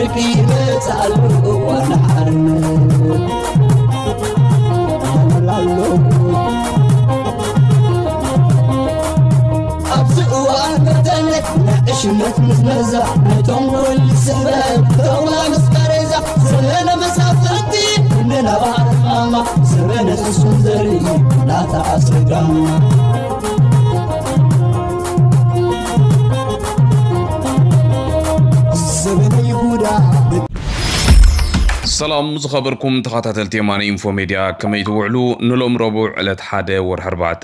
بركي بتعلو ونحرن شمت مزمزة نتنقل السبب طولة مسقرزة سرنا مسافتي كلنا بعد ماما سرنا السندري لا تعصقا الزمن يهودا سلام زخبركم تخاتات يمان انفو ميديا كما يتوعلو نلوم ربوع على حادة ور 4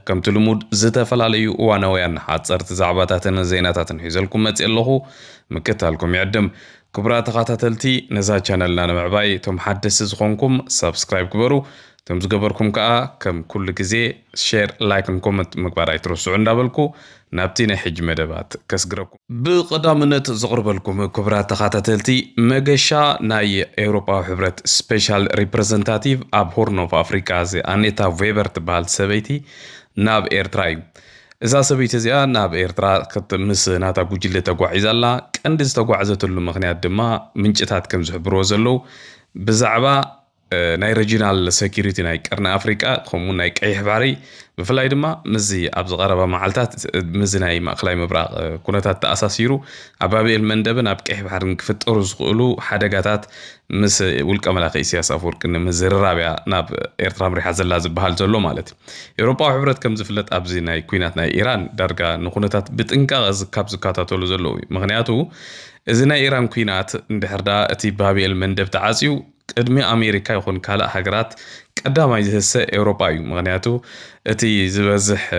كم تلمود زتا فلاليو وانويان حاتصر تزعباتاتنا زيناتاتن حيزلكم متئلهو مكتالكم يعدم كبرا تخاتاتلتي نزا چانل لانا معباي توم حدث زخونكم سبسكرايب كبرو توم زغبركم كا كم كل كزي شير لايك كومنت مقبار ايترسو عندابلكو نابتين حج مدبات كسقركم بقدامنت زغربلكم كبرا تخاتاتلتي مغشا ناي اوروبا حبرت سبيشال ريبريزنتاتيف اب هورن اوف افريكا زي انيتا فيبر تبال سبيتي ناب ايرتراي إذا سبيت زيا ناب إيرترا كت مس ناتا بوجلة تقوعزلا كندز تقوعزتلو مغنيات دما منجتات كم زحبرو زلو بزعبا ناي ريجينال سيكيورتي ناي قرنا افريكا خمون ناي قيح بحري بفلاي دما مزي ابز قربه معلتات مزي ناي ماخلاي مبراق كونتات تاساسيرو ابابي المندبن اب قيح بحر نكفطرو زقلو حدغاتات مس ولق ملاقي سياسه فورق مزر رابيا ناب ايرترا مريحه زلا زبحال زلو مالتي اوروبا حبرت كم زفلت ابزي ناي كوينات ناي ايران دارغا نخونتات بتنقا زكاب زكاتاتولو زلو مغنياتو اذا ايران كوينات اندحردا اتي بابي المندب تعاسيو قدمي امريكا يكون كالا حجرات قداماي زهسه اوروبايو مغنياتو اتي زبزح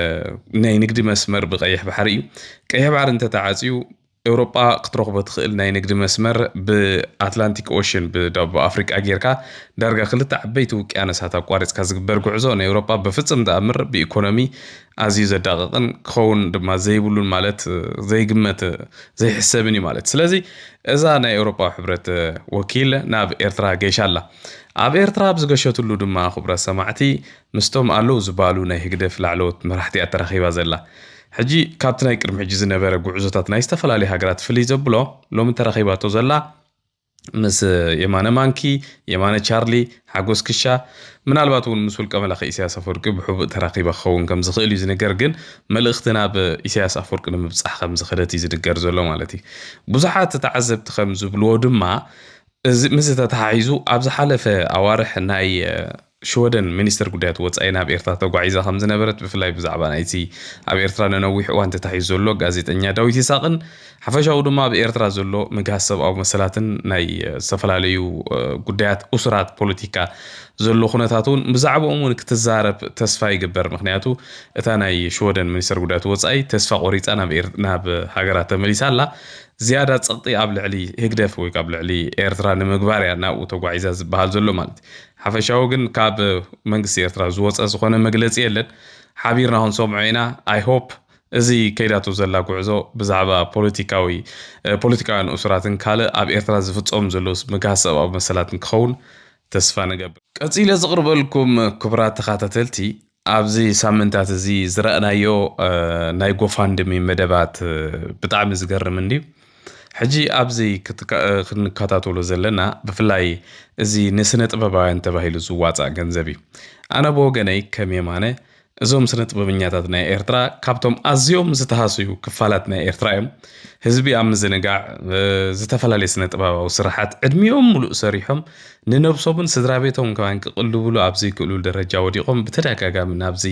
ناي نقدي مسمر بقيح بحري قيح بحر انت تعاصيو اوروبا قطرق بتخيل ناي نقدي مسمر باتلانتيك اوشن بدب افريقيا اجيركا دارغا خلت عبيت وقيانسات اقوارص كازغبر غعزو نا اوروبا بفصم تامر بايكونومي عزيز دققن كون دما زيبلون مالت زي قمت زي حسابني مالت سلازي اذا نا اوروبا حبرت وكيل ناب ايرترا جيشالا اب ايرترا بزغشتلو دما خبره سمعتي مستوم الو زبالو نا هيغدف لعلوت مرحتي اترخيبا زلا حجي كابتن يقرم حجي زنبره غعزوتات ناي استفلالي هاغرات فلي زبلو لوم ترخيباتو زلا مس يمانه مانكي يمانه تشارلي حاغوس كشا منالبات ون مسؤول قمل اخي اسياس افورق بحب تراقيبه خون كم زخيل يزنجر جن ملختنا باسياس افورق نمبصح خم زخدت يزدجر زلو مالتي بزحات تتعذب تخمز بلو دما مزه تحايزو ابز حلفه اوارح ناي شودن مينستر قدات وصاينا بإرترا تغعيزا خمز نبرت بفلاي بزعبا نايتي اب إرترا ننويح وانت تحيزولو غازيتنيا داويت يساقن حفشاو دما بإرترا زلو مغاسب او مسلاتن ناي سفلاليو قدات اسرات بوليتيكا زلو خناتاتون بزعبو امون كتزارب تسفا يقبر مخنياتو اتا ناي شودن مينستر قدات وصاي تسفا قريصانا بإرتنا هاغرات مليسالا زياده صقطي قبل علي هيكدف وي قبل علي ايرترا نمغباريا ناو تغعيزا زبال زلو مالت حفشاو ግን ካብ መንግስቲ ኤርትራ ዝወፀ ዝኾነ መግለጺ የለን ሓቢርና ሆን ሰምዐና አይ ሆፕ እዚ ከይዳቱ ዘላ ጉዕዞ ብዛዕባ ፖለቲካውን እስራትን ካለ ኣብ ኤርትራ ዝፍጾም ዘሎስ መጋሰብ ኣብ መሰላትን ክኸውን ተስፋ ንገብር ቀጺለ ዝቅርበልኩም ክብራት ተኻታተልቲ ኣብዚ ሳምንታት እዚ ዝረአናዮ ናይ ጎፋንድሚ መደባት ብጣዕሚ ዝገርም እንዲ حجي ابزي كنكاتاتولو زلنا بفلاي ازي نسنه طبباوያን ተባሂሉ ዝዋጻ ገንዘቢ አነ በወገነይ ከመማነ እዞም ስነ ጥበበኛታት ናይ ኤርትራ ካብቶም ኣዝዮም ዝተሃስዩ ክፋላት ናይ ኤርትራ እዮም ህዝቢ ኣብ ዝንጋዕ ዝተፈላልየ ስነ ጥበባዊ ስራሓት ዕድሚኦም ሙሉእ ሰሪሖም ንነብሶምን ስድራቤቶም ከማን ክቅልብሉ ኣብዚ ክእሉ ደረጃ ወዲቆም በተደጋጋሚ ናብዚ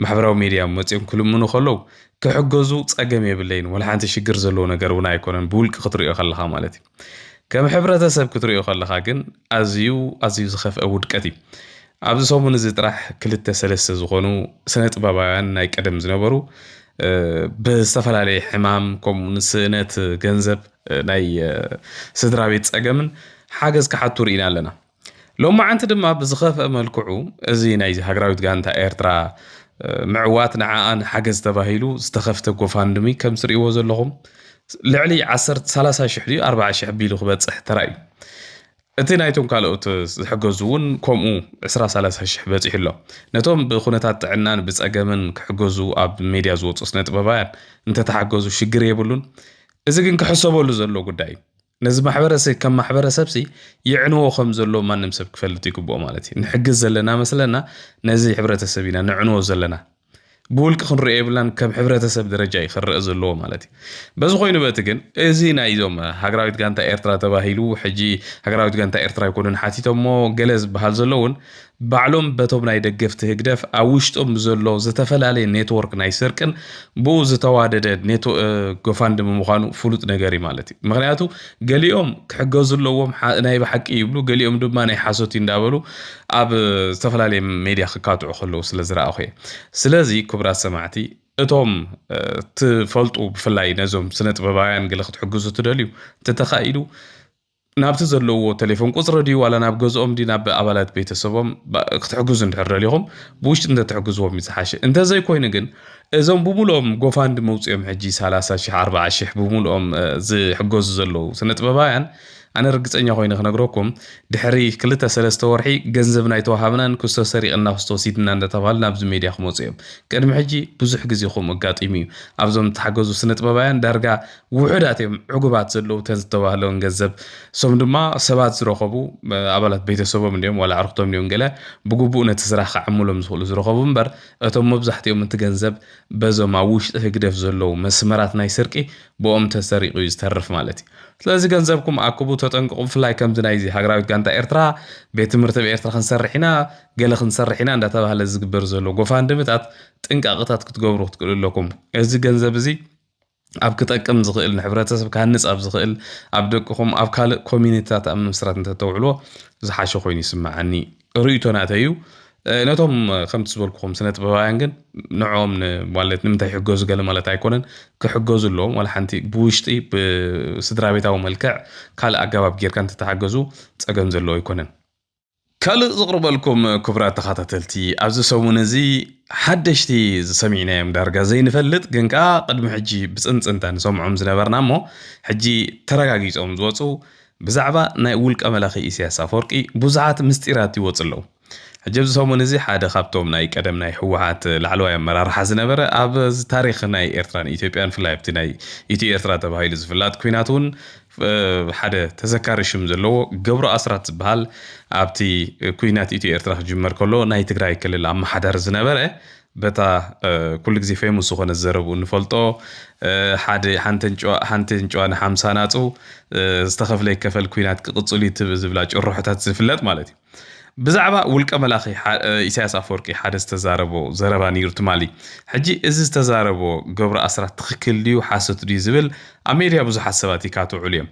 ማሕበራዊ ሚድያ መጽኦም ክልምኑ ከለው كحجزو صقم يبلين ولا حانت شجر زلو ነገር ونا يكونن بولق خطريو خلخا مالتي كم حبرتسب كتريو خلخا ግን azyu ዝخف ውድቀቲ ኣብዚ ሰሙን እዚ ጥራሕ ክልተ ሰለስተ ዝኾኑ ስነ ጥበባውያን ናይ ቀደም ዝነበሩ ብዝተፈላለየ ሕማም ከምኡ ንስነት ገንዘብ ናይ ስድራቤት ፀገምን ሓገዝ ክሓቱር ኢና ኣለና ሎማዓንቲ ድማ ብዝخف መልክዑ እዚ ናይ ሃገራዊት ጋንታ ኤርትራ معوات نعان حجز تباهيلو استخفت غوفاندمي كم سريو زلهم لعلي 30 بيلو خبصح تراي انت نايتون كالوت حجزون كومو 30 بصيحلو نتوم بخونتات طعنان بصقمن كحجزو اب ميديا زوص سنه طبابان انت تحجزو شجر يبلون إذا كن كحسبوا زلوا قداي نزم محبرسي كم محبرسب سي يعنوا خم زلوا ما نمسك فلتي كبوا مالتي نحجز زلنا مثلا نزي حبرة السبينا نعنوا زلنا بولك خنرئ بلان كم حبرتسب درجة يخرق زلو مالتي بس خوينو باتكن ازينا ايزوم هاغراويت غانتا ايرترا تباهيلو حجي هاغراويت غانتا ايرترا يكونن حاتيتومو جلز بحال زلون بعلوم بتوب ناي دغفت هگدف اوشطوم زلو زتفلالي نيتورك ناي سرقن بو زتوادد نيتو غفاند مخانو فلوت نغري مالتي مغنياتو غليوم كحغزلوم ناي بحق يبلو غليوم دما ناي حاسوتي اندابلو اب زتفلالي ميديا خكاتو خلو سلازرا اخي سلازي كبرات سمعتي اتوم تفلطو بفلاي نزوم سنت ببايان قلخت حجزو تدليو تتخايلو نابت زلو تليفون قصر دي ولا ناب جزء دي ناب أبلات بيت السبب تحجز انتحر ليهم بوش انت تحجزوا مزحاش انت زي كوين جن زوم بمولهم قفاند موسم حجي سلاسة شي 4 شي بمولهم زي حجز زلو سنت ببايان أنا رجعت أني خوينا خنقرأكم دحري كلتا سلسة ورحي جنزبنا يتوهمنا كوستا سريع النفس توسيدنا عند تفعلنا بزم ميديا خموسيم كان محجي بزح جزي خم قات إيمي أبزم تحجزوا سنة ببايان درجة وحداتهم عقوبات زلو تنتوهلون جذب سومدما سبات زرقبو أبلت بيت السبب من يوم ولا عرقتهم من يوم جلا بجوبونا تزرخ عمولهم زخول زرقبو مبر أتم مبزحتي يوم تجنزب بزم عوش تهجدف زلو مسمرات نايسركي بوم تسريق ويستهرف مالتي ስለዚ ገንዘብኩም አክቡ ተጠንቅቁ ፍላይ ከም ዝናይዚ ሃገራዊት ጋንታ ኤርትራ ቤት ትምህርቲ ኤርትራ ክንሰርሕና ገለ ክንሰርሕና እንዳተባሃለ ዝግበር ዘሎ ጎፋንድምታት ጥንቃቅታት ክትገብሩ ትክእሉለኩም እዚ ገንዘብ እዚ ኣብ ክጠቅም ዝኽእል ንሕብረተሰብ ካንጽ ኣብ ዝኽእል ኣብ ደቅኹም ኣብ ካልእ ኮሚኒቲታት ኣብ ምስራት እንተተውዕሎ ዝሓሸ ኮይኑ ይስማዓኒ ርእይቶናተዩ ነቶም ከምቲ ዝበልኩኹም ስነ ጥበባውያን ግን ንዖም ማለት ንምንታይ ይሕገዙ ገለ ማለት ኣይኮነን ክሕገዙ ኣለዎም ወላ ሓንቲ ብውሽጢ ብስድራ ቤታዊ መልክዕ ካልእ ኣገባብ ጌርካ እንተተሓገዙ ፀገም ዘለዎ ኣይኮነን ካልእ ዝቕርበልኩም ክቡራት ተኸታተልቲ ኣብዚ ሰሙን እዚ ሓደሽቲ ዝሰሚዕናዮም ዳርጋ ዘይንፈልጥ ግን ከዓ ቅድሚ ሕጂ ብፅንፅንታ ንሰምዖም ዝነበርና እሞ ሕጂ ተረጋጊፆም ዝወፁ ብዛዕባ ናይ ውልቀ መላኺ ኢሳያስ ኣፈወርቂ ብዙሓት ምስጢራት ይወፁ ኣለዉ حجب سومن زي حدا خابتهم ناي قدم ناي حوحات لعلوا مرار حزنا برا اب تاريخ ناي ايرتران ايثيوبيان فلايبت ناي ايتي ايرترا تبايل زفلات كويناتون حدا تذكر شم زلو قبر اسرات بحال ابتي كوينات ايتي ايرترا جمر كله ناي تግራይ ክልል አማ حدر ዝነበረ በታ ኩሉ ግዜ ፌመስ ሆነ ዘረቡ ንፈልጦ ሓንተን ጨዋን 50 ናጹ ዝተኸፍለ ከፈል ኩይናት ቅጽሊ ዝብላ ጭሩሕታት ዝፍለጥ ማለት እዩ بزعبا ولك ملاخي إساس أفوركي حدث تزاربو زربا نير تمالي حجي إزز تزاربو قبر أسرات تخكل ليو حاسة ديزبل أميريا بزو حساباتي كاتو عليم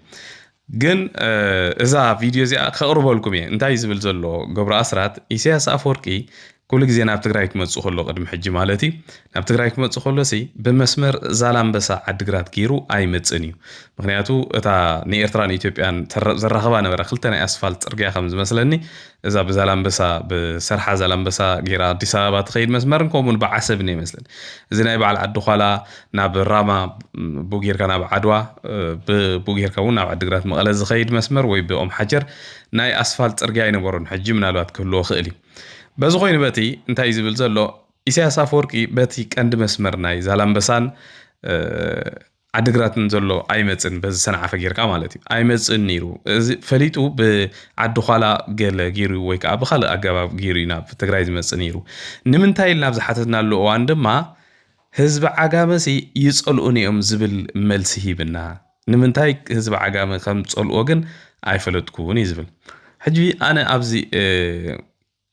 جن إذا فيديو زي خقربو لكم يعني انتا يزبل زلو قبر أسرات إساس أفوركي كل جزء نابتقرايك متصخل له قدم حجي مالتي نابتقرايك متصخل له سي بمسمر زالام بسا عدقرات كيرو أي متصنيو مغنياتو اتا نيرتران إثيوبيان زرخبانا برخلتنا أسفلت رقيا خمز مثلني إذا بزالام بسا بسرحة زالام بسا غيرا ديسابات تخيل مسمر نكومون بعسبني مثلا زينا يبع العدو خالا ناب الراما بوغير كان ناب عدوا بوغير كون ناب عدقرات مغلز خيد مسمر وي بأم حجر ناي أسفلت رقيا ينبرون حجي من الوقت كله خيلي بزغوين باتي انتاي زبل زلو إساس أفوركي باتي كاند مسمر ناي زالام بسان عدقرات نزلو أيمتسن بز سنة فقيركا مالتي أيمتسن نيرو فليتو بعدو خالا جيرو ويكا بخالا أقابا جيرو يناب فتقرايز متسن نيرو نمنتاي اللابز حتتنا اللو واندما هزب عقامسي يسألوني زبل ملسي بنا نمنتاي هزب عقامي خم تسأل وغن أي فلتكوني زبل حجبي أنا أبزي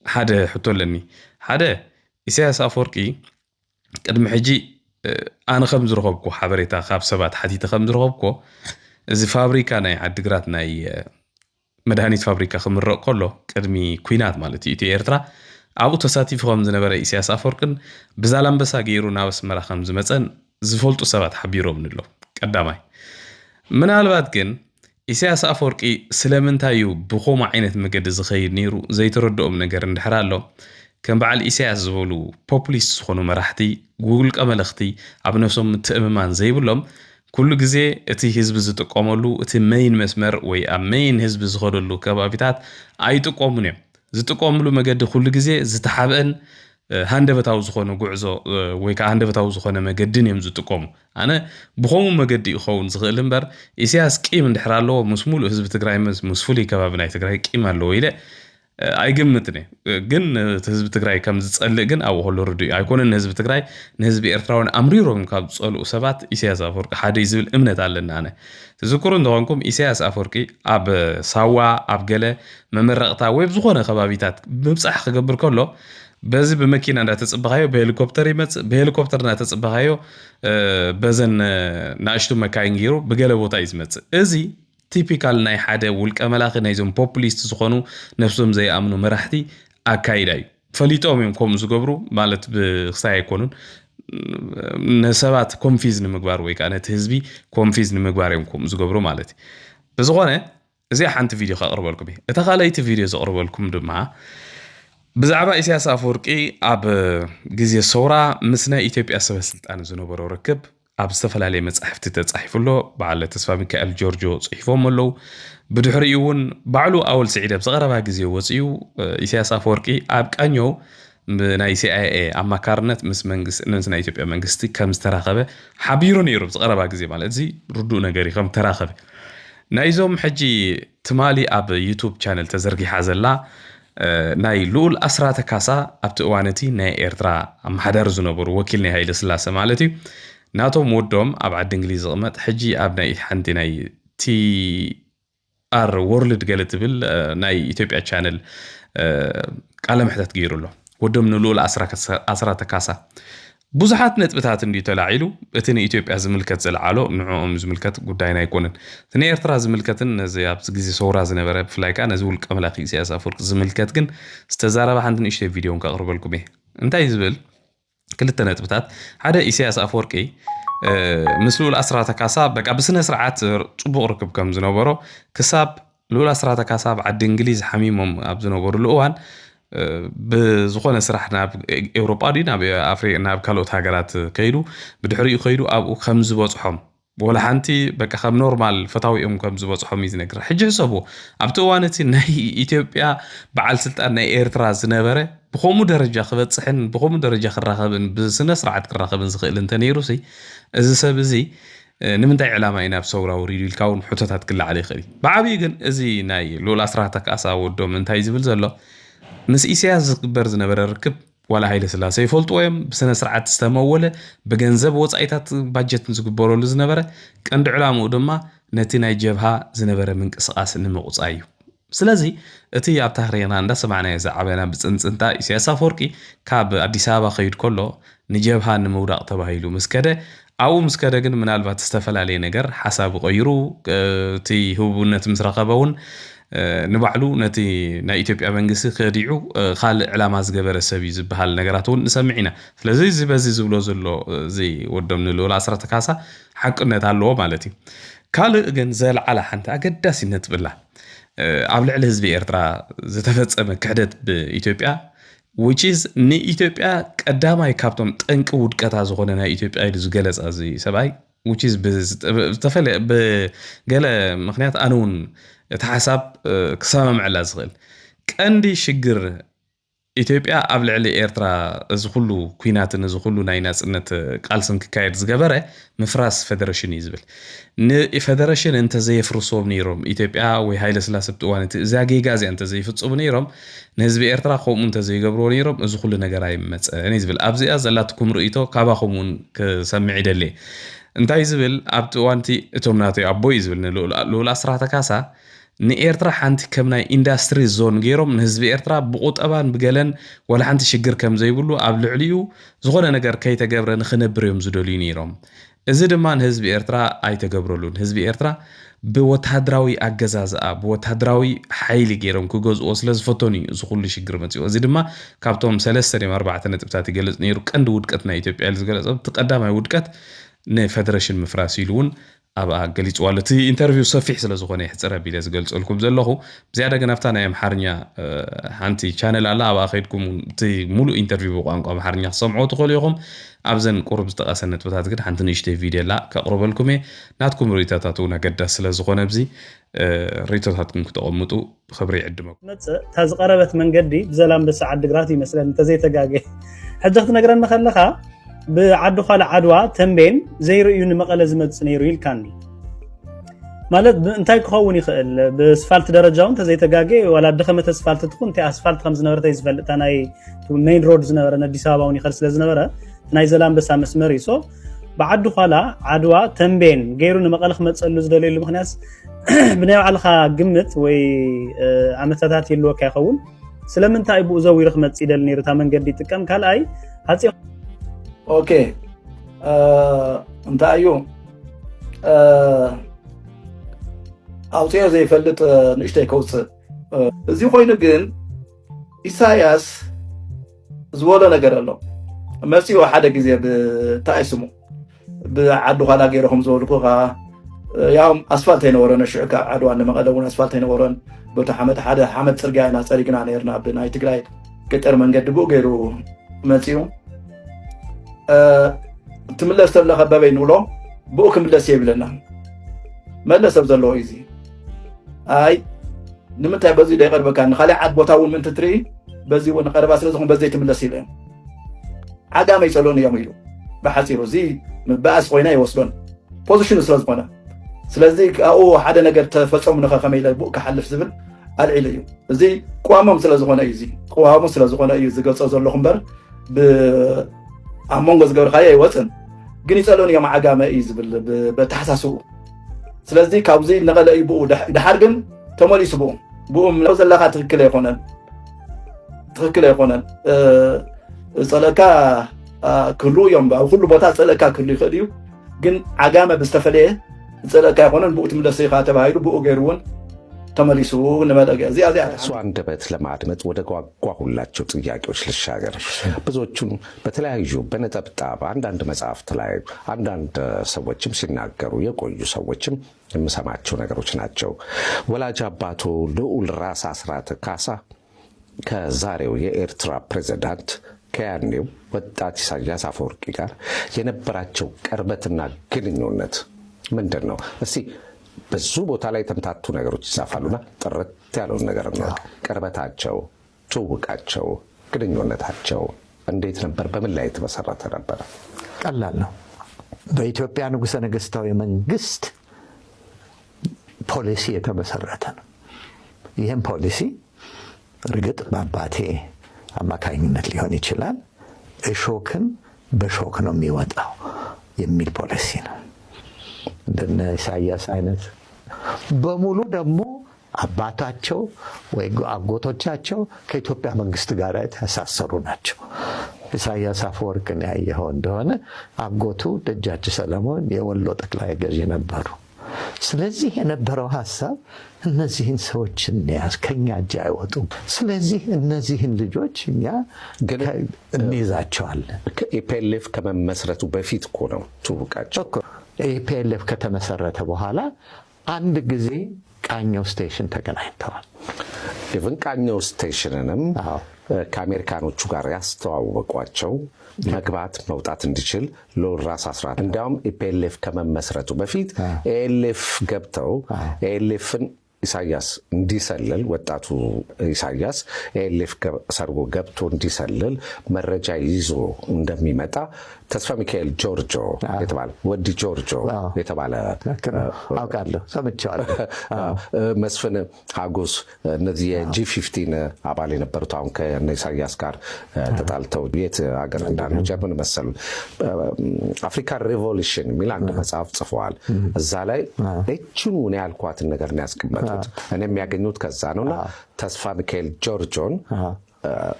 حدا حطوا لني حدا إساس أفوركي قدم حجي أنا خمس رغبكو حبريتا خاب سبات حديث خمس رغبكو زي فابريكا ناي عدقرات ناي مدهانيت فابريكا خمر كله قدمي كوينات مالتي إيتي إيرترا أبو تساتي في خمس نبرا إساس أفوركن بزالان بسا غيرو ناوس مرا خمس متن زفولتو سبات حبيرو من اللو قداماي من الوقت كن إساس أفوركي سلامنتايو بخوما عينت مقد زخير نيرو زي تردقم نقر اندحرالو كان بعال إساس زولو بوبليس خونو مراحتي قولك أملختي عبنفسهم متأممان زي بلوم كل جزء اتي هزب زتقوملو اتي مين مسمر وي أمين هزب زخودلو كبابيتات أي تقومني زتقوملو مقد كل جزء زتحابن ሃንደበታው ዝኾነ ጉዕዞ ወይ ከዓ ሃንደበታው ዝኾነ መገድን እዮም ዝጥቀሙ ኣነ ብኸምኡ መገዲ ይኸውን ዝኽእል እምበር ኢሳያስ ቂም እንድሕር ኣለዎ ምስ ሙሉእ ህዝቢ ትግራይ ምስ ፍሉይ ከባቢ ናይ ትግራይ ቂም ኣለዎ ኢለ ኣይግምትን ግን ህዝቢ ትግራይ ከም ዝጸልእ ግን ኣብኡ ከሎ ርድኡ ኣይኮነን ህዝቢ ትግራይ ንህዝቢ ኤርትራውን ኣምሪሮም ካብ ዝጸልኡ ሰባት ኢሳያስ ኣፈወርቂ ሓደ ዝብል እምነት ኣለና ኣነ ትዝክሩ እንደኾንኩም ኢሳያስ ኣፈወርቂ ኣብ ሳዋ ኣብ ገለ መመረቕታ ወይ ዝኾነ ከባቢታት ምብጻሕ ክገብር ከሎ በዚ በመኪና እንዳተጽበኻዮ በሄሊኮፕተር ይመጽእ በሄሊኮፕተር እንዳተጽበኻዮ በዘን ናእሽቱ መካይን ገይሩ ብገለ ቦታ ይዝመጽእ እዚ ቲፒካል ናይ ሓደ ውልቀ መላኺ ናይዞም ፖፑሊስት ዝኾኑ ነፍሶም ዘይኣምኑ መራሕቲ ኣካይዳ እዩ ፈሊጦም እዮም ከምኡ ዝገብሩ ማለት ብክሳይ ኣይኮኑን ነሰባት ኮንፊዝ ንምግባር ወይ ከዓ ነቲ ህዝቢ ኮንፊዝ ንምግባር እዮም ከምኡ ዝገብሩ ማለት እዩ ብዝኾነ እዚ ሓንቲ ቪድዮ ከቕርበልኩም እየ እታ ካልኣይቲ ቪድዮ ዘቕርበልኩም ድማ ብዛዕባ ኢሳያስ ኣፈወርቂ ኣብ ግዜ ሰውራ ምስ ናይ ኢትዮጵያ ሰበስልጣን ዝነበሮ ርክብ ኣብ ዝተፈላለየ መጻሕፍቲ ተጻሒፉሎ በዓለ ተስፋ ሚካኤል ጆርጆ ጽሒፎም ኣለዉ ብድሕሪኡ እውን ባዕሉ ኣወል ስዒድ ኣብ ዝቐረባ ግዜ ወፂኡ ኢሳያስ ኣፈወርቂ ኣብ ቃኞ ናይ CIA ኣማካርነት ምስ ናይ ኢትዮጵያ መንግስቲ ከም ዝተራኸበ ሓቢሩ ነይሩ ዝቐረባ ግዜ ማለት እዚ ርዱእ ነገር ከም ተራኸበ ናይዞም ሕጂ ትማሊ ኣብ ዩቱብ ቻነል ተዘርጊሓ ዘላ ናይ ልኡል ኣስራተ ካሳ ኣብቲ እዋነቲ ናይ ኤርትራ ኣመሓዳሪ ዝነበሩ ወኪል ናይ ሃይለ ስላሴ ማለት እዩ ናቶም ወዶም ኣብ ዓዲ እንግሊዝ ዝቕመጥ ሕጂ ኣብ ናይ ሓንቲ ናይ TR ወርልድ ገለ ትብል ናይ ኢትዮጵያ ቻነል ቃለ መሕተት ገይሩሎ ወዶም ንልኡል ኣስራተ ካሳ ብዙሓት ነጥብታት እንዲ ተላዒሉ እቲ ንኢትዮጵያ ዝምልከት ዘለዓሎ ንዕኦም ዝምልከት ጉዳይና ኣይኮነን እቲ ንኤርትራ ዝምልከትን ነዚ ኣብ ግዜ ሰውራ ዝነበረ ብፍላይ ከዓ ነዚ ውልቀ መላኺ ኢሳያስ ኣፈወርቂ ዝምልከት ግን ዝተዛረበ ሓንቲ ንእሽተይ ቪድዮን ከቕርበልኩም እየ እንታይ ዝብል ክልተ ነጥብታት ሓደ ኢሳያስ ኣፈወርቂ ምስ ልኡል ኣስራተ ካሳ በቃ ብስነ ስርዓት ጽቡቕ ርክብ ከም ዝነበሮ ክሳብ ልኡል ኣስራተ ካሳ ኣብ ዓዲ እንግሊዝ ሓሚሞም ኣብ ዝነበሩሉ እዋን ብዝኾነ ስራሕ ናብ ኤውሮጳ ናብ ኣፍሪቃ ናብ ካልኦት ሃገራት ከይዱ ብድሕሪኡ ከይዱ ኣብኡ ከም ዝበጽሖም ወላ ሓንቲ በቃ ከም ኖርማል ፈታዊኦም ከም ዝበጽሖም እዩ ዝነግር ሕጂ ሕሰቡ ኣብቲ እዋን እቲ ናይ ኢትዮጵያ በዓል ስልጣን ናይ ኤርትራ ዝነበረ ብኸምኡ ደረጃ ክበጽሕን ብኸምኡ ደረጃ ክራኸብን ብስነ ስርዓት ክራኸብን ዝኽእል እንተነይሩሲ እዚ ሰብ እዚ ንምንታይ ዕላማ ኢና ኣብ ሰውራ ውሪዱ ኢልካ እውን ሕቶታት ክለዓል ይኽእል ብዓብዪ ግን እዚ ናይ ልኡል ኣስራተ ካሳ ወዶም እንታይ ዝብል ዘሎ ምስ ኢሳያስ ዝግበር ዝነበረ ርክብ ወላ ሃይለ ስላሴ ይፈልጥዎ እዮም ብስነ ስርዓት ዝተመወለ ብገንዘብ ወፃኢታት ባጀት ዝግበረሉ ዝነበረ ቀንዲ ዕላምኡ ድማ ነቲ ናይ ጀብሃ ዝነበረ ምንቅስቓስ ንምቁፃይ እዩ ስለዚ እቲ ኣብ ታሪኽና እንዳሰማዕናዮ ዝዓበና ብፅንፅንታ ኢሳያስ ኣፈወርቂ ካብ ኣዲስ ኣበባ ከይድ ከሎ ንጀብሃ ንምውዳቕ ተባሂሉ ምስከደ ኣብኡ ምስከደ ግን ምናልባት ዝተፈላለየ ነገር ሓሳብ ቀይሩ እቲ ህቡብነት ምስ ረኸበ እውን ንባዕሉ ነቲ ናይ ኢትዮጵያ መንግስቲ ከዲዑ ካልእ ዕላማ ዝገበረ ሰብ እዩ ዝበሃል ነገራት እውን ንሰምዕ ኢና ስለዚ እዚ በዚ ዝብሎ ዘሎ እዚ ወዶም ንልኡል ኣስራተ ካሳ ሓቅነት ኣለዎ ማለት እዩ ካልእ ግን ዘለዓለ ሓንቲ ኣገዳሲነት ብላ ኣብ ልዕሊ ህዝቢ ኤርትራ ዝተፈጸመ ክሕደት ብኢትዮጵያ which is ንኢትዮጵያ ቀዳማይ ካብቶም ጠንቂ ውድቀታ ዝኾነ ናይ ኢትዮጵያ ኢሉ ዝገለጸ እዚ ሰብኣይ which is በገለ ምክንያት ኣነ እውን እቲ ሓሳብ ክሰማምዕላ ዝኽእል ቀንዲ ሽግር ኢትዮጵያ ኣብ ልዕሊ ኤርትራ እዚ ኩሉ ኩናትን እዚ ኩሉ ናይ ናጽነት ቃልስን ክካየድ ዝገበረ ምፍራስ ፌደሬሽን እዩ ዝብል ንፌደሬሽን እንተዘይፍርሶም ነይሮም ኢትዮጵያ ወይ ሃይለ ስላሴ ብእዋን እቲ እዛ ጌጋ እዚኣ እንተዘይፍጽሙ ነይሮም ንህዝቢ ኤርትራ ከምኡ እንተዘይገብርዎ ነይሮም እዚ ኩሉ ነገር ኣይመፀን እዩ ዝብል ኣብዚኣ ዘላትኩም ርእይቶ ካባኹም እውን ክሰምዕ ይደሊ እንታይ ዝብል ኣብቲ እዋን እቲ እቶም ናተይ ኣቦይ ዝብል ንልኡል ኣስራተ ካሳ ንኤርትራ ሓንቲ ከም ናይ ኢንዳስትሪ ዞን ገይሮም ንህዝቢ ኤርትራ ብቁጠባን ብገለን ወላ ሓንቲ ሽግር ከም ዘይብሉ ኣብ ልዕሊኡ ዝኾነ ነገር ከይተገብረ ንኽነብር እዮም ዝደልዩ ነይሮም እዚ ድማ ንህዝቢ ኤርትራ ኣይተገብረሉን ህዝቢ ኤርትራ ብወታደራዊ ኣገዛዝኣ ብወታደራዊ ሓይሊ ገይሮም ክገዝኦ ስለ ዝፈተኑ እዩ እዚ ኩሉ ሽግር መፅኡ እዚ ድማ ካብቶም 3-4 ነጥብታት ይገልጽ ነይሩ ቀንዲ ውድቀት ናይ ኢትዮጵያ ዝገለጸ እቲ ቀዳማይ ውድቀት ንፌደሬሽን ምፍራስ ኢሉ እውን أبا قليت والتي انترفيو صفيح سلازخوني يحترى بيلا زقلت لكم زلخو بزيادة قنافتنا يا محرنيا هانتي channel على أبا أخيدكم تي مولو انترفيو بقانكم محرنيا سمعوا تقوليهم أبزن قرب استقاسنت بتاعت قد حنتني اشتي فيديو لا كقرب لكم ناتكم ريتاتاتونا قد سلازخوني بزي ريتاتاتكم كتقمطوا خبري عدمكم تاز قربت من قدي بزلام بس عد قراتي مثلا انت زي تقاقي حجخت نقرن نخلخها بعدو خال عدوا تنبين زي رؤيون مقالة زمد سنيرو يلكاني مالت انتاي كخون يخل باسفالت درجة انت زي تقاقي ولا دخمت اسفالت تكون انت اسفالت خمس نورة يزفلت اناي مين رودز نورة ندي سابا وني خلص لز نورة ناي زلام بس مسمري سو بعدو خالا عدوا تنبين غيرون مقالة خمت سألو زدولي اللي مخناس بنايو عالخا قمت وي عمتاتات يلوك يخون سلام انتاي بو زوي رخمت سيدل نيرتا من قدي تكام كال اي هاتي اوكي انت ايو اوتير زي فلت نشتي كوس زي خوينو ግን ኢሳያስ ዝወለ ነገር ኣሎ መሲው ሓደ ግዜ ብታይስሙ ብዓዱ ኻላ ገይረኩም ዝወልኩ ያው አስፋልት አይነበረን ሽዕካ ዓድዋን ለመቀለቡን አስፋልት አይነበረን ቦታ ሓደ ሓመድ ጽርግያ ኢና ጸሪግና ነርና ብናይ ትግራይ ገጠር መንገድ ብኡ ገይሩ መሲው ትምለስ ተብለኸ በበይ ንብሎ ብኡ ክምለስ ይብለና መለሰብ ዘሎ እዚ አይ ንምንታይ በዚ ደይቀርበካ ንኻልእ ዓድ ቦታውን ምን ትትርኢ በዚ ወን ቀረባ ስለዝኹም በዘይ ትምለስ ይብለን ዓጋመ ይጸሎን እዮም ኢሉ በሓሲሩ እዚ ምባእስ ኮይና ይወስዶን ፖዚሽኑ ስለዝኾነ ስለዚ ኣብኡ ሓደ ነገር ተፈጸሙ ንኸ ከመይ ኢለ ብኡ ክሓልፍ ዝብል ኣልዒሉ እዩ እዚ ቋሞም ስለዝኾነ እዩ እዚ ቋሞም ስለዝኾነ እዩ ዝገልጾ ዘለኹ እምበር ኣሞንጎ ዝገብርካዮ ይወፅን ግን ይጸሎን እዮም ዓጋመ እዩ ዝብል በተሓሳስቡ ስለዚ ካብዚ ነቐለ እዩ ብኡ ድሓር ግን ተመሊሱ ብኡ ምነው ዘለኻ ትክክል ኣይኮነን ጸለካ ክህሉ እዮም ኣብ ኩሉ ቦታ ጸለካ ክህሉ ይኽእል እዩ ግን ዓጋመ ብዝተፈለየ ጸለካ ኣይኮነን ብኡ ትምለስ ኢኻ ተባሂሉ ብኡ ገይሩውን ተመሊሱ ንመለገ እዚኣ እሱ አንደበት ለማድመጥ ወደ ጓጓሁላቸው ጥያቄዎች ልሻገር። ብዙዎቹን በተለያዩ በነጠብጣብ አንዳንድ መጽሐፍት ላይ አንዳንድ ሰዎችም ሲናገሩ የቆዩ ሰዎችም የምሰማቸው ነገሮች ናቸው። ወላጅ አባቱ ልዑል ራስ አስራት ካሳ ከዛሬው የኤርትራ ፕሬዝዳንት ከያኔው ወጣት ኢሳያስ አፈወርቂ ጋር የነበራቸው ቅርበትና ግንኙነት ምንድን ነው? እስቲ ብዙ ቦታ ላይ ተምታቱ ነገሮች ይጻፋሉና ጥርት ያለውን ነገር ነው። ቅርበታቸው፣ ትውውቃቸው፣ ግንኙነታቸው እንዴት ነበር? በምን ላይ ተመሰረተ ነበር? ቀላል ነው። በኢትዮጵያ ንጉሠ ነገሥታዊ መንግስት ፖሊሲ የተመሰረተ ነው። ይህም ፖሊሲ እርግጥ በአባቴ አማካኝነት ሊሆን ይችላል። እሾክን በሾክ ነው የሚወጣው የሚል ፖሊሲ ነው። እንደነ ኢሳያስ አይነት በሙሉ ደግሞ አባታቸው ወይ አጎቶቻቸው ከኢትዮጵያ መንግስት ጋር የተሳሰሩ ናቸው። ኢሳያስ አፈወርቅን ያየኸው እንደሆነ አጎቱ ደጃች ሰለሞን የወሎ ጠቅላይ ገዢ ነበሩ። ስለዚህ የነበረው ሐሳብ እነዚህን ሰዎች እንያዝ፣ ከኛ እጅ አይወጡም። ስለዚህ እነዚህን ልጆች እኛ እንይዛቸዋለን። ኢፒኤልኤፍ ከመመስረቱ በፊት እኮ ነው ትውውቃቸው። ኢፒኤልኤፍ ከተመሰረተ በኋላ አንድ ጊዜ ቃኘው ስቴሽን ተገናኝተዋል። ኢቭን ቃኘው ስቴሽንንም ከአሜሪካኖቹ ጋር ያስተዋወቋቸው መግባት መውጣት እንዲችል ልዑል ራስ አስራት እንዲያውም ኢፒኤልኤፍ ከመመስረቱ በፊት ኤኤልኤፍ ገብተው ኤኤልኤፍን ኢሳያስ እንዲሰልል ወጣቱ ኢሳያስ ኤኤልኤፍ ሰርጎ ገብቶ እንዲሰልል መረጃ ይዞ እንደሚመጣ ተስፋ ሚካኤል ጆርጆ የተባለ ወዲ ጆርጆ የተባለ አውቃለሁ፣ ሰምቻለሁ። መስፍን ሀጎስ እነዚህ የጂ15 አባል የነበሩት አሁን ከኢሳያስ ጋር ተጣልተው የት ሀገር እንዳሉ ጀርመን መሰሉ አፍሪካን ሪቮሉሽን የሚል አንድ መጽሐፍ ጽፈዋል። እዛ ላይ እቺኑ ነው ያልኳትን ነገር ነው ያስቀመጡት። እኔ የሚያገኙት ከዛ ነውና ተስፋ ሚካኤል ጆርጆን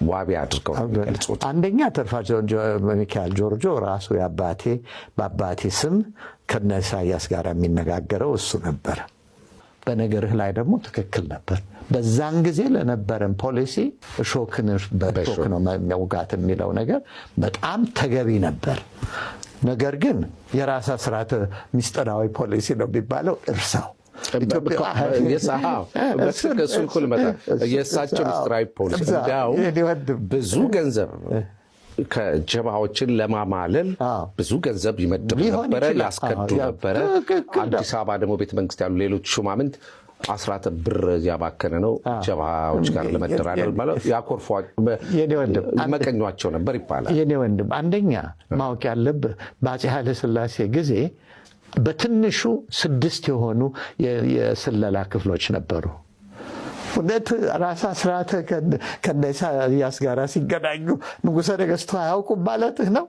ዋቢ አድርገው ገልጾት አንደኛ ተስፋ ሚካኤል ጆርጆ ራሱ በአባቴ ስም ከነ ኢሳያስ ጋር የሚነጋገረው እሱ ነበር። በነገርህ ላይ ደግሞ ትክክል ነበር። በዛን ጊዜ ለነበረን ፖሊሲ እሾክን በሾክ ነው መውጋት የሚለው ነገር በጣም ተገቢ ነበር። ነገር ግን የራሳ ስርዓተ ሚስጥራዊ ፖሊሲ ነው የሚባለው እርሳው የእሳቸው ሚስጥራዊ ፖሊሲ ብዙ ገንዘብ ከጀባዎችን ለማማለል ብዙ ገንዘብ ይመድቡ ነበረ፣ ያስከዱ ነበረ። አዲስ አበባ ደግሞ ቤተ መንግስት ያሉ ሌሎች ሹማምንት አስራት ብር ያባከነ ነው ጀባዎች ጋር ለመደራደር ማለት ያኮርፏ መቀኛቸው ነበር ይባላል። የኔ ወንድም አንደኛ ማወቅ ያለብህ በአፄ ኃይለ ሥላሴ ጊዜ በትንሹ 6 የሆኑ የስለላ ክፍሎች ነበሩ። ሁለት ራሳ ስርዓተ ከኢሳያስ ጋር ሲገናኙ ንጉሠ ነገሥቱ አያውቁም ማለትህ ነው?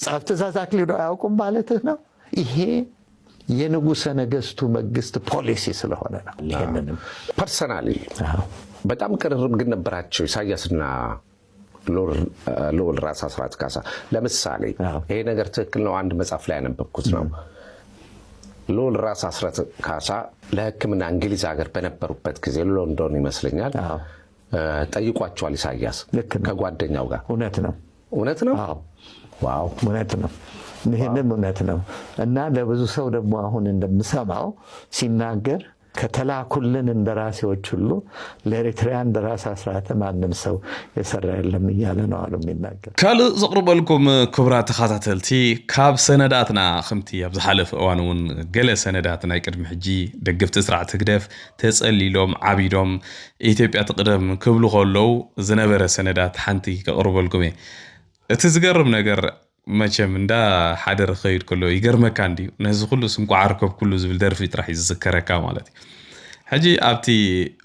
ጸሐፌ ትእዛዝ አክሊሉ አያውቁም ማለትህ ነው? ይሄ የንጉሠ ነገሥቱ መንግስት ፖሊሲ ስለሆነ ነው። ይሄንንም ፐርሰናሊ በጣም ቅርርብ ግን ነበራቸው ኢሳያስና ልዑል ራስ አስራት ካሳ። ለምሳሌ ይሄ ነገር ትክክል ነው፣ አንድ መጽሐፍ ላይ ያነበብኩት ነው። ልዑል ራስ አስራት ካሳ ለሕክምና እንግሊዝ ሀገር በነበሩበት ጊዜ ሎንዶን ይመስለኛል ጠይቋቸዋል ኢሳያስ ከጓደኛው ጋር። እውነት ነው? ዋው እውነት ነው። ይሄንም እውነት ነው። እና ለብዙ ሰው ደግሞ አሁን እንደምሰማው ሲናገር ከተላኩልን እንደራሴዎች ሁሉ ለኤርትራ እንደራስ አስራት ማንም ሰው የሰራ የለም እያለ ነው አሉ የሚናገር። ካልእ ዘቅርበልኩም ክቡራት ተኸታተልቲ ካብ ሰነዳትና ከምቲ ኣብ ዝሓለፈ እዋን እውን ገለ ሰነዳት ናይ ቅድሚ ሕጂ ደገፍቲ ስርዓት ህግደፍ ተጸሊሎም ዓቢዶም ኢትዮጵያ ትቅደም ክብሉ ከለው ዝነበረ ሰነዳት ሓንቲ ከቅርበልኩም እየ። እቲ ዝገርም ነገር መቸም እንዳ ሓደር ኸይድ ከሎ ይገርመካ እንዲዩ ነዚ ኩሉ ስንቋዕ ርከብ ኩሉ ዝብል ደርፊ ጥራሕ ዝዝከረካ ማለት እዩ። ሕጂ ኣብቲ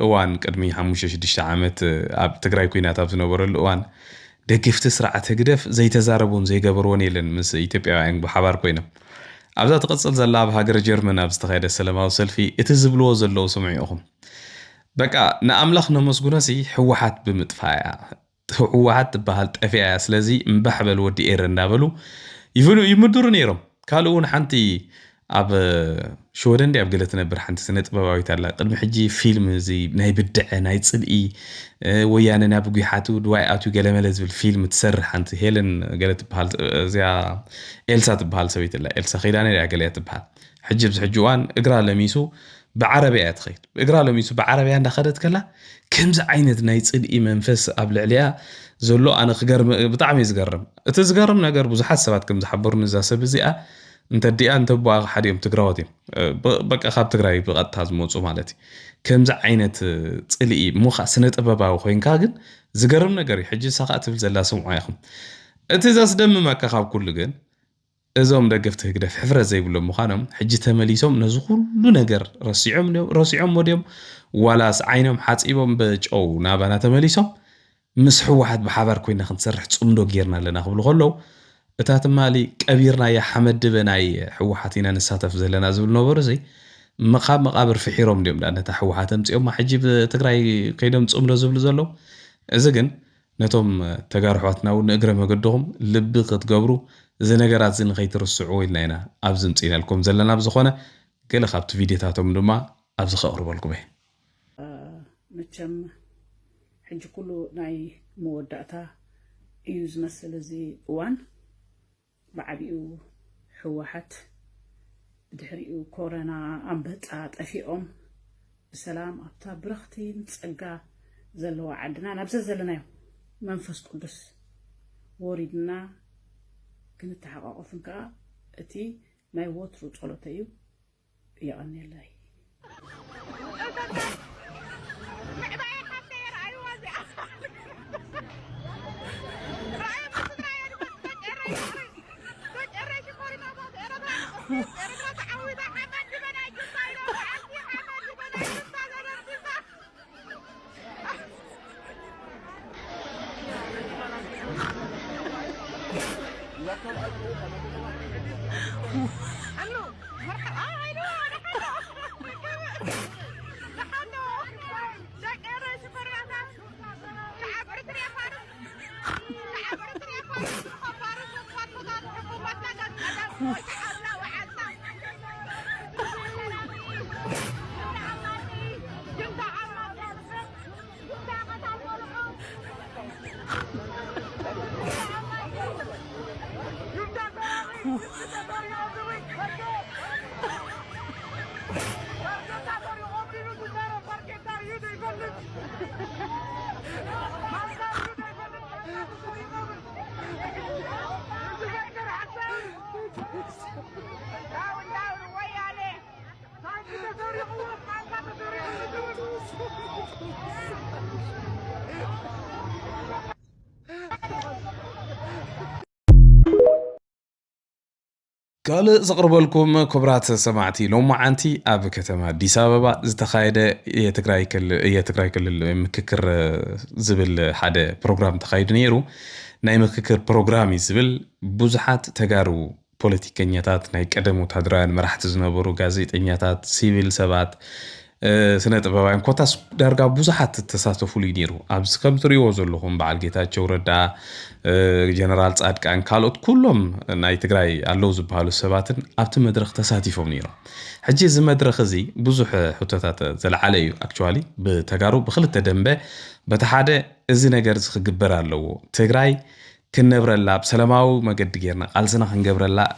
እዋን ቅድሚ 5-6 ዓመት ኣብ ትግራይ ኩናት ኣብ ዝነበረሉ እዋን ደገፍቲ ስርዓት ህግደፍ ዘይተዛረቡን ዘይገበርዎን የለን ምስ ኢትዮጵያውያን ብሓባር ኮይኖም ኣብዛ ትቕፅል ዘላ ኣብ ሃገር ጀርመን ኣብ ዝተኻየደ ሰላማዊ ሰልፊ እቲ ዝብልዎ ዘለዉ ስምዑ ኢኹም። በቃ ንኣምላኽ ነመስጉኖሲ ሕወሓት ብምጥፋያ ሕወሓት ትበሃል ጠፊያ ስለዚ እምባሕበል ወዲ ኤር እንዳበሉ ይምድሩ ነይሮም። ካልኡ እውን ሓንቲ ኣብ ሾደንዲ ኣብ ገለ ትነብር ሓንቲ ስነ ጥበባዊት ኣላ ቅድሚ ሕጂ ፊልም እዚ ናይ ብድዐ ናይ ፅልኢ ወያነ ናብ ጉሓቱ ድዋይ ኣትዩ ገለመለ ዝብል ፊልም ትሰርሕ ሓንቲ ሄለን ገለ ትበሃል እዚኣ ኤልሳ ትበሃል ሰበይት ኣላ ኤልሳ ኺዳነ እያ ገለ ትበሃል። ሕጂ ብዚ ሕጂ እዋን እግራ ለሚሱ بعربية تخيل إقرأ لهم يسوع بعربية عند أخذت كلا كم زعينة نايتصل منفس قبل عليها زلوا أنا خجر بطعم يزجرم تزجرم نجر بزحات سبات كم زحبرن إذا سبزئة أنت دي أنت بوا حد يوم تقرأتي بق أخاب تقرأي بقت هذا موضوع مالتي كم زعينة تصلي مخ سنة أبابا وخين كاجن زجرم نجري حجي ساقات في زلا سمع ياخم إذا صدم ما كخاب كل جن እዞም ደገፍቲ ህግደፍ ሕፍረት ዘይብሎም ምዃኖም ሕጂ ተመሊሶም ነዚ ኩሉ ነገር ረሲዖም ወዲዮም ዋላስ ዓይኖም ሓፂቦም በጨው ናባና ተመሊሶም ምስ ሕወሓት ብሓባር ኮይና ክንሰርሕ ፅምዶ ጌርና ኣለና ክብሉ ከለው እታ ትማሊ ቀቢርና ያ ሓመድ በናይ ሕወሓት ኢና ንሳተፍ ዘለና ዝብል ነበሩ ዘይ መቃብር ፍሒሮም ዲዮም ዳነታ ሕወሓት ኣምፂኦም ሕጂ ብትግራይ ከይዶም ፅምዶ ዝብሉ ዘለው እዚ ግን ነቶም ተጋርሖትና እውን እግረ መገድኹም ልቢ ክትገብሩ እዚ ነገራት እዚ ንኸይትርስዑ ኢልና ኢና ኣብዚ ምፅኢና ልኩም ዘለና ብዝኾነ ገለ ካብቲ ቪድዮታቶም ድማ ኣብዚ ከቕርበልኩም እየ። መቸም ሕጂ ኩሉ ናይ መወዳእታ እዩ ዝመስል እዚ እዋን ብዓቢኡ ሕወሓት ድሕሪኡ ኮረና ኣንበጣ ጠፊኦም ብሰላም ኣብታ ብረኽቲ ንፀጋ ዘለዋ ዓድና ናብዚ ዘለናዮ መንፈስ ቅዱስ ወሪድና ክንተሓቋቆፍን ከዓ እቲ ናይ ወትሩ ጸሎተ እዩ ይቐኒለይ قال زقربلكم كبرات سمعتي لو معنتي أب كتما ديس أبابا زتخايدة يتقراي كل مككر زبل حدا بروجرام تخايد نيرو ناي مككر بروجرامي زبل بوزحات تجارو بوليتيكينياتات ناي قدمو تادران مرحت زنبرو ጋዜጠኛታት ሲቪል ሰባት ስነ ጥበባውያን ኮታስ ዳርጋ ብዙሓት ተሳተፉሉ ይነሩ ኣብዚ ከም ትሪኦ ዘለኹም በዓል ጌታቸው ረዳ ጀነራል ጻድቃን ካልኦት ኩሎም ናይ ትግራይ ኣለው ዝበሃሉ ሰባትን ኣብቲ መድረኽ ተሳቲፎም ነይሮም ሕጂ እዚ መድረኽ እዚ ብዙሕ ሕቶታት ዘለዓለ እዩ ኣክቹዋሊ ብተጋሩ ብክልተ ደንበ በቲ ሓደ እዚ ነገር ዝክግበር ኣለዎ ትግራይ ክንብረላ ብሰላማዊ መገዲ ጌርና ቃልስና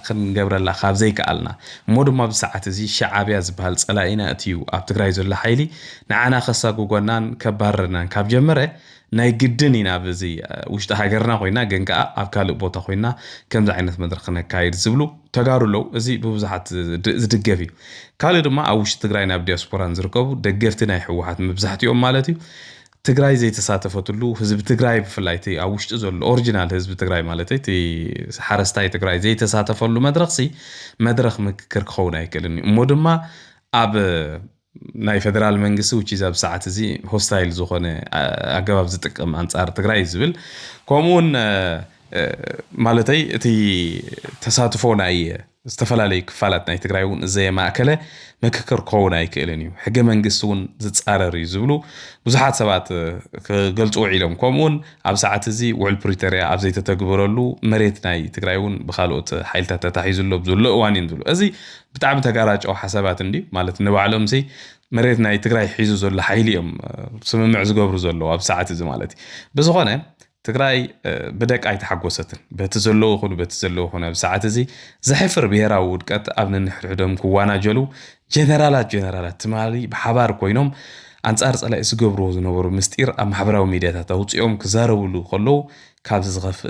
ክንገብረላ ካብ ዘይከኣልና እሞ ድማ ብሰዓት እዚ ሻዕብያ ዝበሃል ፀላኢና እትዩ ኣብ ትግራይ ዘሎ ሓይሊ ንዓና ከሳጉጎናን ከባረርናን ካብ ጀመረ ናይ ግድን ኢና በዚ ውሽጢ ሃገርና ኮይና ግን ከዓ ኣብ ካልእ ቦታ ኮይና ከምዚ ዓይነት መድረኽ ነካይድ ዝብሉ ተጋሩለው እዚ ብብዙሓት ዝድገፍ እዩ ካልእ ድማ ኣብ ውሽጢ ትግራይ ናብ ዲያስፖራን ዝርከቡ ደገፍቲ ናይ ሕወሓት መብዛሕትኦም ማለት እዩ ትግራይ ዘይተሳተፈትሉ ህዝብ ትግራይ ብፍላይቲ ኣብ ውሽጢ ዘሎ ኦሪጂናል ህዝብ ትግራይ ማለት እቲ ሓረስታይ ትግራይ ዘይተሳተፈሉ መድረኽሲ መድረኽ ምክክር ክኸውን ኣይክእልን እሞ ድማ ኣብ ናይ ፌደራል መንግስቲ ውጪ ዛብ ሰዓት እዚ ሆስታይል ዝኾነ ኣገባብ ዝጥቀም አንጻር ትግራይ ዝብል ከምኡን ማለተይ እቲ ተሳትፎ ናይ ዝተፈላለዩ ክፋላት ናይ ትግራይ እውን ዘየማእከለ ምክክር ክኸውን ኣይክእልን እዩ ሕገ መንግስቲ እውን ዝፃረር እዩ ዝብሉ ብዙሓት ሰባት ክገልጽዎ ኢሎም ከምኡን ኣብ ሰዓት እዚ ውዕል ፕሪቶሪያ ኣብ ዘይተተግበረሉ መሬት ናይ ትግራይ እውን ብኻልኦት ሓይልታት ተታሒዙሎ ብዘሎ እዋን እዩ ዝብሉ እዚ ብጣዕሚ ተጋራጨው ሓሳባት እንዲ ማለት ንባዕሎም ሲ መሬት ናይ ትግራይ ሒዙ ዘሎ ሓይሊ እዮም ስምምዕ ዝገብሩ ዘሎ ኣብ ሰዓት እዚ ማለት ብዝኾነ ትግራይ بدك أي تحقوستن بتزلوا خلوا بتزلوا هنا بساعات زي زحفر بيرا ودقت قبل نحردهم كوانا جلو جنرالات تمالي بحبار كوينهم أنصار على إسقبروز نورو مستير أم حبراو ميديا توصيهم كزارو لو خلوا كاب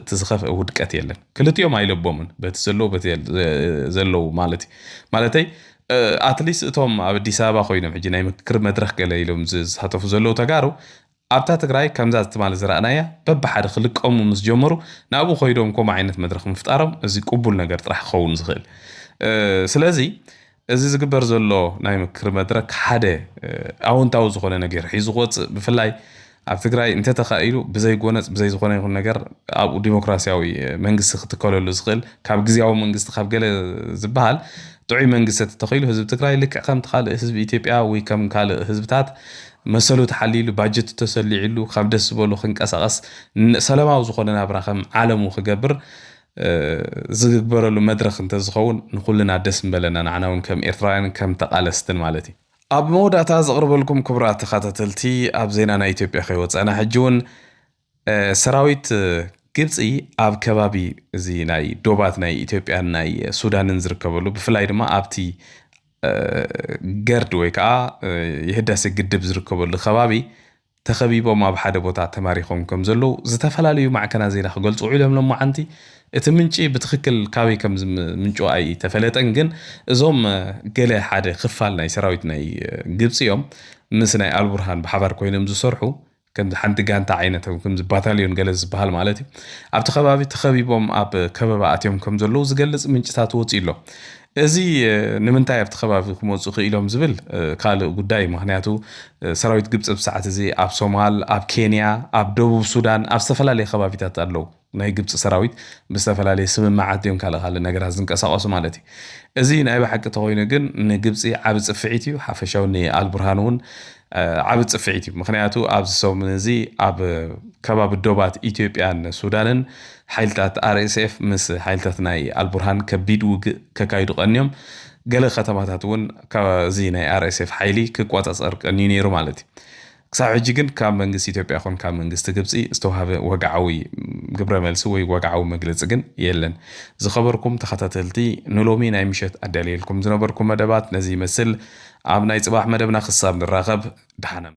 تزخف ودقت يلن كل يوم عيل بومن بتزلوا بتزلوا مالتي أتليست توم أبدي سابا خوينهم حجينا يمكر مدرخ قال يلهم زز هتفو زلوا تجارو أبتا تقرأي كم زاد تمال زرعنايا ببحر خلق مس جمرو نابو خويدهم كوم عينة مدرخ مفتقرم ازي قبول نقر راح خون زغل سلازي ازي زقبر زلو نايم كر مدرك حدا او انتاو زغل نقر حيزغوت بفلاي أب تقرأي انت تخيلو بزي قونت بزي زغل يكون نقر أبو ديمقراسياوي منقس تقول له زغل كاب جزياو منقس تخاف قال زبال تعي منقس تتخيلو حزب تقرأي لك قام تخال حزب إثيوبيا ويكم قال حزبتات مسألة تحليل باجت تسلي علو خمدس بولو خنك أساس سلامة وزخوننا براخم عالم وخجبر زجبر له مدرخ انت زخون نقول لنا دسم بلنا نعناون كم إيرتراين كم تقالستن مالتي أب مودا تازغرب لكم كبرات خاتتلتي أب زينا نا إثيوبيا خيوت أنا حجون سراويت ግብጽ ኣብ ከባቢ እዚ ናይ ዶባት ናይ ኢትዮጵያ ናይ ሱዳንን ዝርከበሉ ብፍላይ ድማ ኣብቲ ገርድ ወይ ከዓ የህዳሴ ግድብ ዝርከበሉ ከባቢ ተኸቢቦም ኣብ ሓደ ቦታ ተማሪኾም ከም ዘሎ ዝተፈላልዩ ማዕከና ዜና ክገልጹ ኢሎም ሎሞ ዓንቲ እቲ ምንጪ ብትክክል ካበይ ከም ምንጩ ኣይ ተፈለጠን ግን እዞም ገለ ሓደ ክፋል ናይ ሰራዊት ናይ ግብጽ እዮም ምስ ናይ አልቡርሃን ብሓባር ኮይኖም ዝሰርሑ كم حنت جانت عينته كم باتاليون جلس بحال مالتي أبت خبابي تخبيبهم أب كباباتهم كم زلوز جلس من جتات وتيلو أزي نمنتاي أبت خبابي كم وتسخي لهم زبل قال قداي مهنياتو سراويت جبت بساعة زي أب صومال أب كينيا أب دبوب السودان أب سفلا لي خبابي تتألو ناي جبت سراويت بسفلا لي سمن معاتهم كلا خال نجار هزن كساقص مالتي أزي نايب حق تغوينا جن نجبت عبد سفعيتيو حفشوني البرهانون عبد صفيتي مخنياتو ابز سو منزي اب كباب الدوبات اثيوبيان سودانن حيلتات RSF مس حيلتات ناي البرهان كبيد وق ككايدو قنيم قال ختماتاتون كزي ناي RSF حيلي كقواصصر قنينيرو مالتي كساعج جن كام منغس اثيوبيا خون كام منغس تغبصي استوهاب وقعوي قبره ملس وي وقعو مغلص جن يلن زخبركم تخاتلتي نلومي ناي مشت ادليلكم زنبركم مدبات نزي مسل عبنا يصباح مدبنا خصاب نراقب دحنا